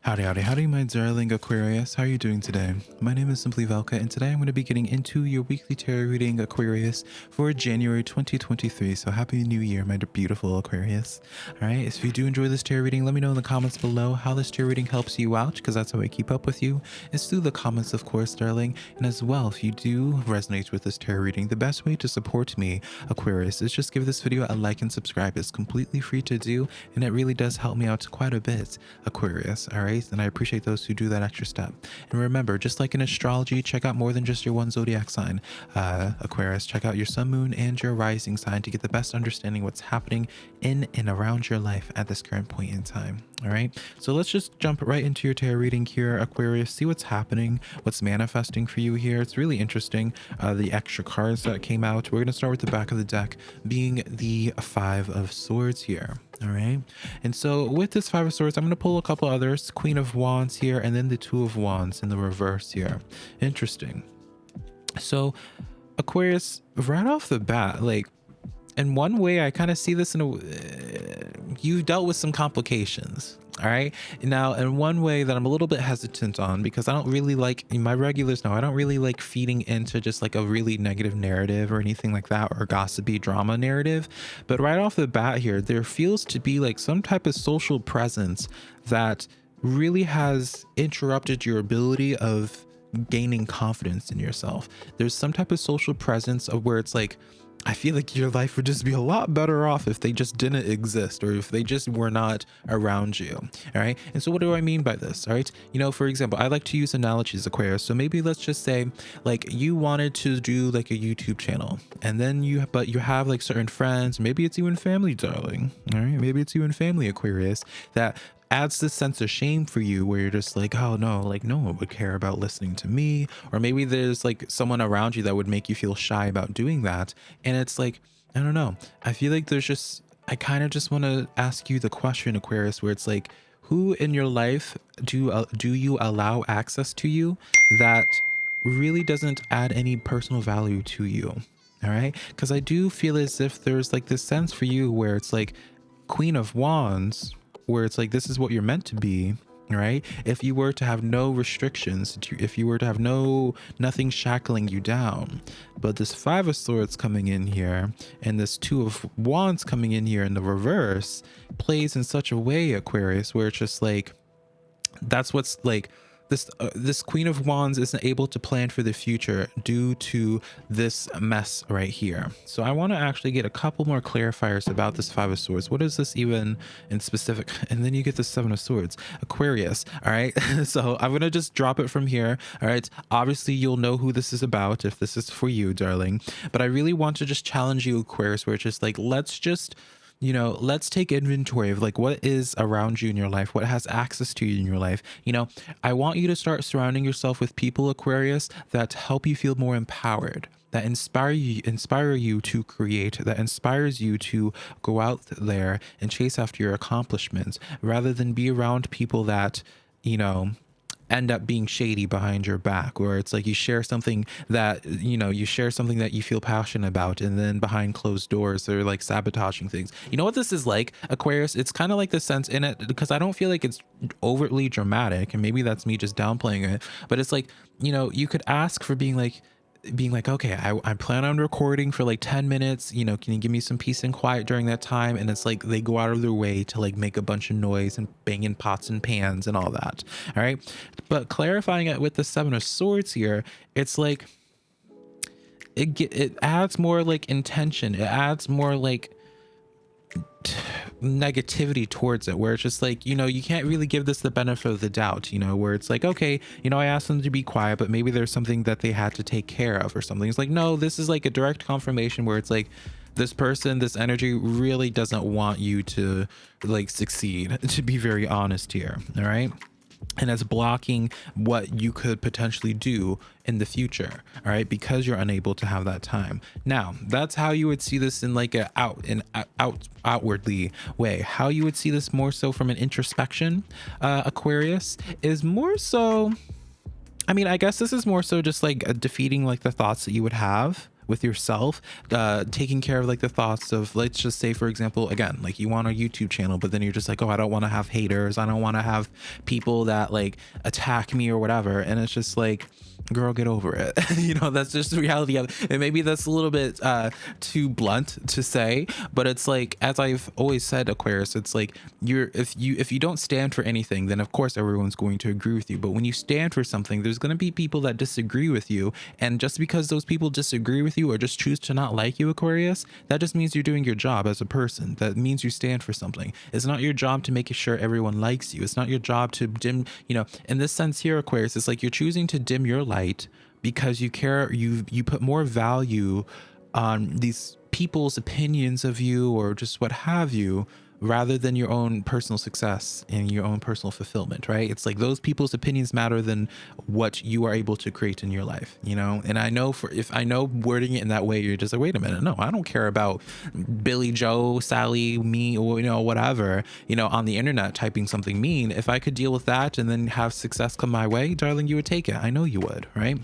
Howdy, howdy, howdy, my darling Aquarius. How are you doing today? My name is SimplyVelca, and today I'm going to be getting into your weekly tarot reading, Aquarius, for January 2023. So happy new year, my beautiful Aquarius. All right, if you do enjoy this tarot reading, let me know in the comments below how this tarot reading helps you out, because that's how I keep up with you. It's through the comments, of course, darling. And as well, if you do resonate with this tarot reading, the best way to support me, Aquarius, is just give this video a like and subscribe. It's completely free to do, and it really does help me out quite a bit, Aquarius. All right. And I appreciate those who do that extra step. And remember, just like in astrology, check out more than just your one zodiac sign, Aquarius. Check out your sun, moon, and your rising sign to get the best understanding what's happening in and around your life at this current point in time. All right, so let's just jump right into your tarot reading here, Aquarius. See what's happening, what's manifesting for you here. It's really interesting, the extra cards that came out. We're going to start with the back of the deck being the Five of Swords here. All right, and so with this Five of Swords, I'm going to pull a couple others, Queen of Wands here, and then the Two of Wands in the reverse here. Interesting. So Aquarius, right off the bat, like, in one way, I kind of see this in you've dealt with some complications. All right. Now, in one way that I'm a little bit hesitant on, because I don't really like, my regulars know, I don't really like feeding into just like a really negative narrative or anything like that, or gossipy drama narrative. But right off the bat here, there feels to be like some type of social presence that really has interrupted your ability of gaining confidence in yourself. There's some type of social presence of where it's like, I feel like your life would just be a lot better off if they just didn't exist, or if they just were not around you. All right. And so what do I mean by this? All right. You know, for example, I like to use analogies, Aquarius. So maybe let's just say like you wanted to do like a YouTube channel, and then you have like certain friends, maybe it's even family, darling. All right. Maybe it's even family, Aquarius, that adds this sense of shame for you, where you're just like, oh no, like no one would care about listening to me. Or maybe there's like someone around you that would make you feel shy about doing that. And it's like, I don't know, I feel like I kind of just want to ask you the question, Aquarius, where it's like, who in your life do you allow access to you that really doesn't add any personal value to you? All right, because I do feel as if there's like this sense for you where it's like Queen of Wands, where it's like, this is what you're meant to be, right? If you were to have no restrictions, if you were to have nothing shackling you down. But this Five of Swords coming in here, and this Two of Wands coming in here in the reverse, plays in such a way, Aquarius, where it's just like, that's what's like, this Queen of Wands isn't able to plan for the future due to this mess right here. So I want to actually get a couple more clarifiers about this Five of Swords. What is this even in specific? And then you get the Seven of Swords, Aquarius. All right. So I'm going to just drop it from here. All right. Obviously, you'll know who this is about if this is for you, darling. But I really want to just challenge you, Aquarius, where it's just like, let's take inventory of like what is around you in your life, what has access to you in your life. I want you to start surrounding yourself with people, Aquarius, that help you feel more empowered, that inspire you to create, that inspires you to go out there and chase after your accomplishments, rather than be around people that, end up being shady behind your back, where it's like you share something that you feel passionate about, and then behind closed doors they're like sabotaging things. You know what this is like, Aquarius? It's kind of like the sense in it, because I don't feel like it's overtly dramatic, and maybe that's me just downplaying it, but it's like, you could ask for being like, okay, I plan on recording for like 10 minutes, can you give me some peace and quiet during that time? And it's like they go out of their way to like make a bunch of noise and banging pots and pans and all that. All right. But clarifying it with the Seven of Swords here, it's like it adds more like intention. It adds more like negativity towards it, where it's just like, you can't really give this the benefit of the doubt, where it's like, okay, I asked them to be quiet, but maybe there's something that they had to take care of or something. It's like, no, this is like a direct confirmation where it's like, this person, this energy really doesn't want you to like succeed, to be very honest here. All right. And it's blocking what you could potentially do in the future. All right, because you're unable to have that time. Now, that's how you would see this in like a outwardly way. How you would see this more so from an introspection, Aquarius, is more so, I mean, I guess this is more so just like defeating like the thoughts that you would have with yourself, taking care of like the thoughts of, let's just say, for example, again, like you want a YouTube channel, but then you're just like, oh, I don't want to have haters, I don't want to have people that like attack me or whatever. And it's just like, girl, get over it. You know, that's just the reality of it. And maybe that's a little bit too blunt to say, but it's like, as I've always said, Aquarius, it's like if you don't stand for anything, then of course everyone's going to agree with you. But when you stand for something, there's going to be people that disagree with you, and just because those people disagree with you or just choose to not like you, Aquarius, that just means you're doing your job as a person. That means you stand for something. It's not your job to make sure everyone likes you. It's not your job to dim, you know, in this sense here, Aquarius, it's like you're choosing to dim your light because you care, you put more value on these people's opinions of you or just what have you, rather than your own personal success and your own personal fulfillment, right? It's like those people's opinions matter than what you are able to create in your life, you know? And I know if I know wording it in that way, you're just like, wait a minute, no, I don't care about Billy Joe, Sally, me, or, you know, whatever, you know, on the internet typing something mean. If I could deal with that and then have success come my way, darling, you would take it. I know you would, right?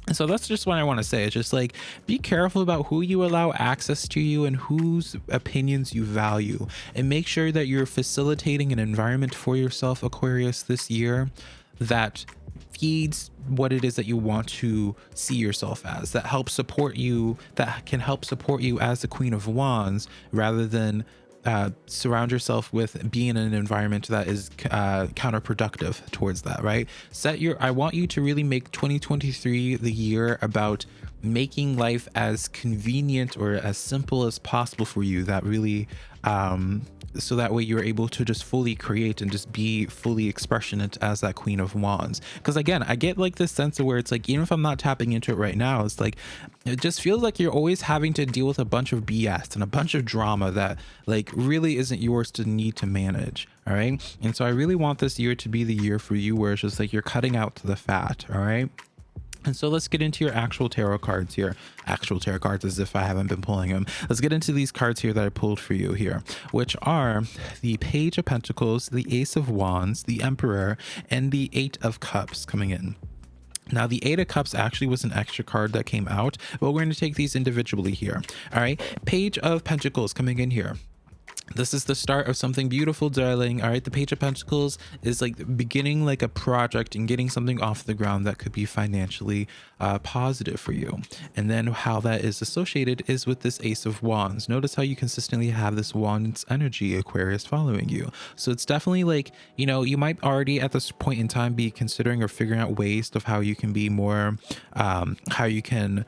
And so that's just what I want to say. It's just like, be careful about who you allow access to you and whose opinions you value, and make sure that you're facilitating an environment for yourself, Aquarius, this year that feeds what it is that you want to see yourself as, that helps support you, that can help support you as the Queen of Wands, rather than surround yourself with being in an environment that is counterproductive towards that, right? I want you to really make 2023 the year about making life as convenient or as simple as possible for you, that really so that way you're able to just fully create and just be fully expressionate as that Queen of Wands. Because again, I get like this sense of where it's like, even if I'm not tapping into it right now, it's like, it just feels like you're always having to deal with a bunch of BS and a bunch of drama that like really isn't yours to need to manage. All right. And so I really want this year to be the year for you where it's just like you're cutting out the fat. All right. And so let's get into your actual tarot cards here. Actual tarot cards, as if I haven't been pulling them. Let's get into these cards here that I pulled for you here, which are the Page of Pentacles, the Ace of Wands, the Emperor, and the Eight of Cups coming in. Now, the Eight of Cups actually was an extra card that came out, but we're going to take these individually here. All right. Page of Pentacles coming in here. This is the start of something beautiful, darling. All right. The Page of Pentacles is like beginning like a project and getting something off the ground that could be financially positive for you. And then how that is associated is with this Ace of Wands. Notice how you consistently have this Wands energy, Aquarius, following you. So it's definitely like, you know, you might already at this point in time be considering or figuring out ways of how you can be more, how you can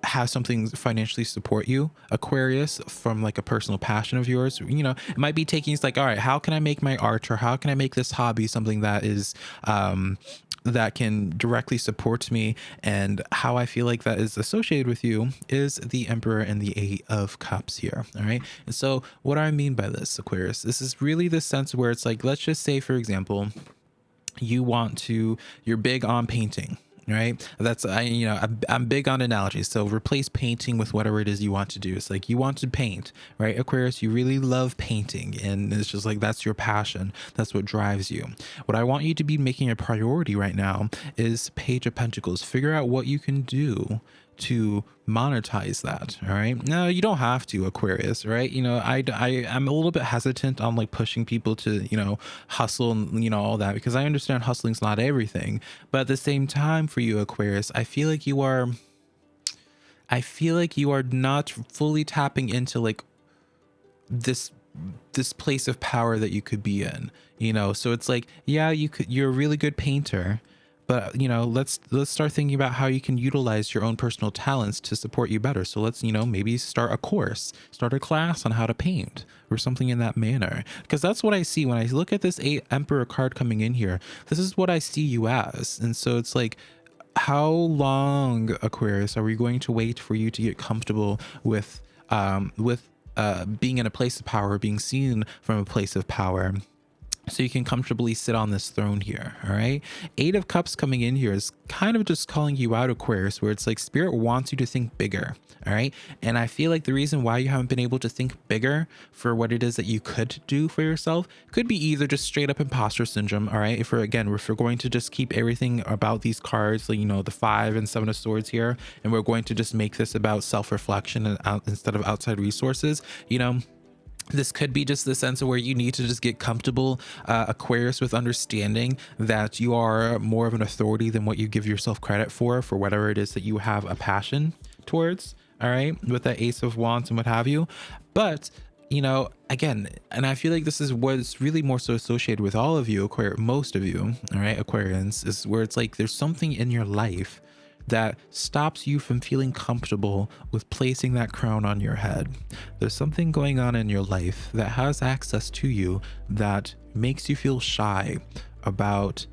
have something financially support you, Aquarius, from like a personal passion of yours. You know, it might be taking, it's like, all right, how can I make my art, or how can I make this hobby something that is that can directly support me? And how I feel like that is associated with you is the Emperor and the Eight of Cups here. All right. And so what I mean by this, Aquarius, this is really the sense where it's like, let's just say, for example, you're big on painting, right? I'm big on analogies. So replace painting with whatever it is you want to do. It's like you want to paint, right? Aquarius, you really love painting, and it's just like, that's your passion. That's what drives you. What I want you to be making a priority right now is Page of Pentacles. Figure out what you can do to monetize that. All right. No, you don't have to, Aquarius, right? You know, I'm a little bit hesitant on like pushing people to, you know, hustle and, you know, all that, because I understand hustling's not everything. But at the same time, for you, Aquarius, I feel like you are not fully tapping into like this place of power that you could be in, you know? So it's like, yeah, you're a really good painter, but, you know, let's start thinking about how you can utilize your own personal talents to support you better. So let's, you know, maybe start a course, start a class on how to paint or something in that manner. Because that's what I see when I look at this Emperor card coming in here. This is what I see you as. And so it's like, how long, Aquarius, are we going to wait for you to get comfortable with being in a place of power, being seen from a place of power? so you can comfortably sit on this throne here. All right. Eight of Cups coming in here is kind of just calling you out, Aquarius, where it's like Spirit wants you to think bigger. All right. And I feel like the reason why you haven't been able to think bigger for what it is that you could do for yourself could be either just straight up imposter syndrome. All right. If we're going to just keep everything about these cards, like, the 5 and 7 of Swords here, and we're going to just make this about self-reflection and instead of outside resources, this could be just the sense of where you need to just get comfortable, Aquarius, with understanding that you are more of an authority than what you give yourself credit for whatever it is that you have a passion towards. All right, with that Ace of Wands and what have you. But again, and I feel like this is what's really more so associated with all of you, most of you, all right, Aquarians, is where it's like there's something in your life that stops you from feeling comfortable with placing that crown on your head. There's something going on in your life that has access to you that makes you feel shy about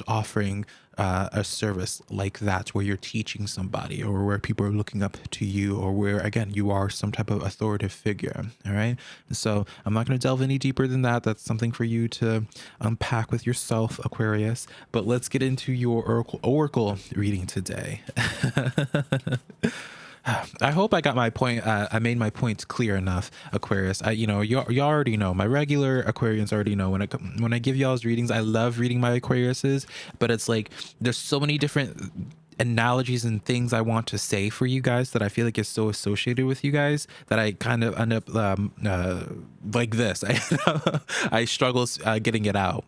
offering a service like that, where you're teaching somebody, or where people are looking up to you, or where, again, you are some type of authoritative figure. All right. So I'm not going to delve any deeper than that. That's something for you to unpack with yourself, Aquarius. But let's get into your oracle reading today. I hope I got my point. I made my point clear enough, Aquarius. You already know. My regular Aquarians already know when I give y'all's readings. I love reading my Aquariuses, but it's like there's so many different analogies and things I want to say for you guys that I feel like is so associated with you guys that I kind of end up like this. I struggle getting it out.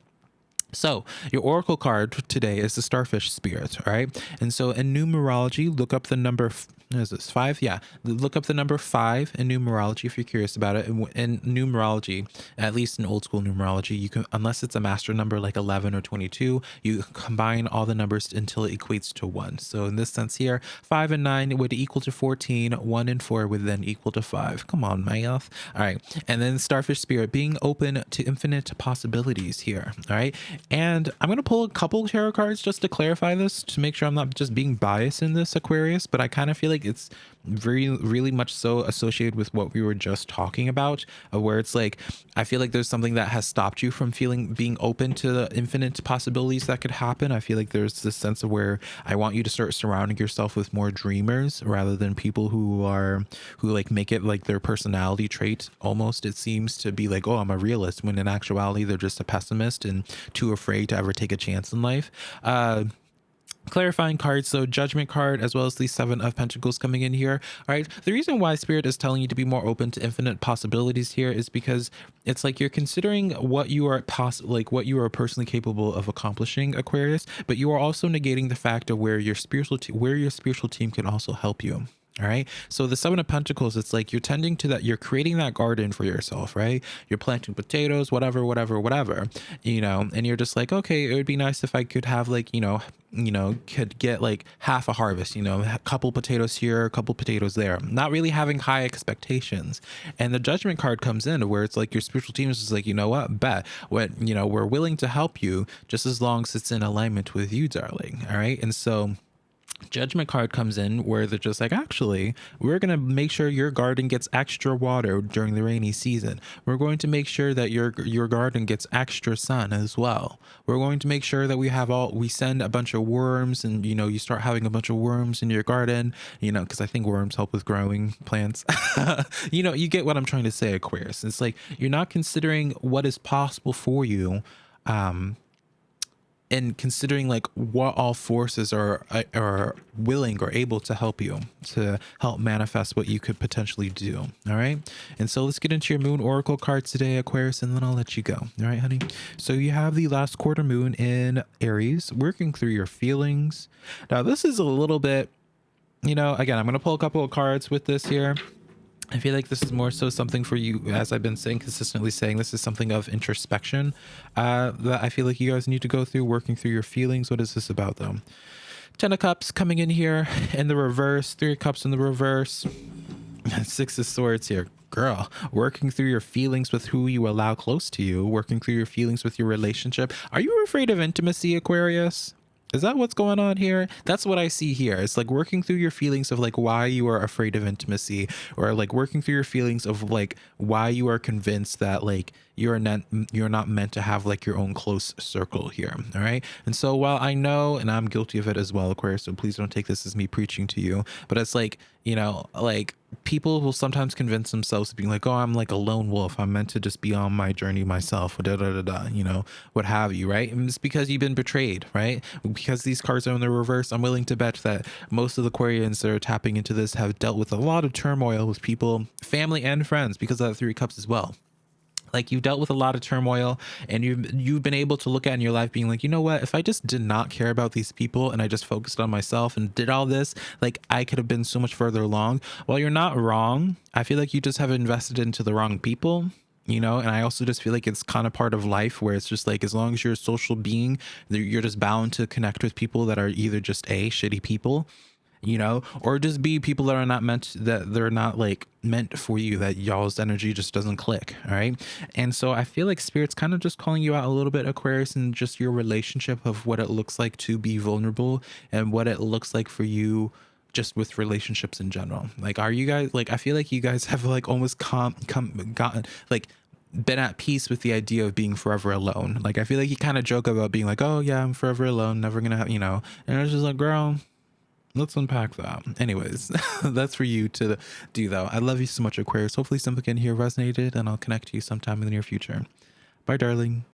So your oracle card today is the Starfish Spirit. All right. And so in numerology, look up the number. Is this 5? Yeah. Look up the number 5 in numerology if you're curious about it. In numerology, at least in old school numerology, you can, unless it's a master number like 11 or 22, you combine all the numbers until it equates to 1. So in this sense here, 5 and 9 would equal to 14. 1 and 4 would then equal to 5. Come on, math. All right. And then Starfish Spirit, being open to infinite possibilities here. All right. And I'm going to pull a couple tarot cards just to clarify this, to make sure I'm not just being biased in this, Aquarius, but I kind of feel like it's really much so associated with what we were just talking about, where it's like I feel like there's something that has stopped you from being open to the infinite possibilities that could happen. I feel like there's this sense of where I want you to start surrounding yourself with more dreamers rather than people who like make it like their personality trait. Almost, it seems to be like, oh, I'm a realist, when in actuality they're just a pessimist and too afraid to ever take a chance in life. Clarifying cards, so Judgment card as well as the 7 of Pentacles coming in here. All right, the reason why Spirit is telling you to be more open to infinite possibilities here is because it's like you're considering what you are what you are personally capable of accomplishing, Aquarius, but you are also negating the fact of where your spiritual team can also help you. All right. So the 7 of Pentacles, it's like you're tending to that. You're creating that garden for yourself, right? You're planting potatoes, whatever, and you're just like, okay, it would be nice if I could have like, could get like half a harvest, a couple potatoes here, a couple potatoes there, not really having high expectations. And the Judgment card comes in where it's like your spiritual team is just like, we're willing to help you just as long as it's in alignment with you, darling. All right. And so Judgment card comes in where they're just like, actually, we're going to make sure your garden gets extra water during the rainy season. We're going to make sure that your garden gets extra sun as well. We're going to make sure that we send a bunch of worms, and, you start having a bunch of worms in your garden, because I think worms help with growing plants. You get what I'm trying to say, Aquarius. It's like, you're not considering what is possible for you, and considering like what all forces are willing or able to help you to help manifest what you could potentially do. All right. And so let's get into your moon oracle cards today, Aquarius, and then I'll let you go. All right, honey. So you have the last quarter moon in Aries, working through your feelings. Now this is a little bit, again, I'm going to pull a couple of cards with this here. I feel like this is more so something for you, as I've been consistently saying, this is something of introspection that I feel like you guys need to go through, working through your feelings. What is this about, though? 10 of Cups coming in here in the reverse, 3 of Cups in the reverse, 6 of Swords here. Girl, working through your feelings with who you allow close to you, working through your feelings with your relationship. Are you afraid of intimacy, Aquarius? Is that what's going on here? That's what I see here. It's like working through your feelings of like why you are afraid of intimacy, or like working through your feelings of like why you are convinced that like you're not meant to have like your own close circle here. All right. And so while I know, and I'm guilty of it as well, Aquarius, so please don't take this as me preaching to you, but it's like, like people will sometimes convince themselves to being like, oh, I'm like a lone wolf. I'm meant to just be on my journey myself, da da da da, what have you, right? And it's because you've been betrayed, right? Because these cards are in the reverse, I'm willing to bet that most of the Aquarians that are tapping into this have dealt with a lot of turmoil with people, family and friends, because of that Three of Cups as well. Like you've dealt with a lot of turmoil, and you've been able to look at in your life being like, you know what, if I just did not care about these people and I just focused on myself and did all this, like I could have been so much further along. While you're not wrong, I feel like you just have invested into the wrong people. And I also just feel like it's kind of part of life where it's just like, as long as you're a social being, you're just bound to connect with people that are either just shitty people, or just be people that are not meant, that they're not like meant for you, that y'all's energy just doesn't click. All right. And so I feel like spirit's kind of just calling you out a little bit, Aquarius, and just your relationship of what it looks like to be vulnerable and what it looks like for you just with relationships in general. Like, are you guys like, I feel like you guys have like almost gotten like been at peace with the idea of being forever alone. Like, I feel like you kind of joke about being like, oh yeah, I'm forever alone, never gonna have, and it's just like, girl, let's unpack that. Anyways, that's for you to do though. I love you so much, Aquarius. Hopefully something in here resonated, and I'll connect to you sometime in the near future. Bye, darling.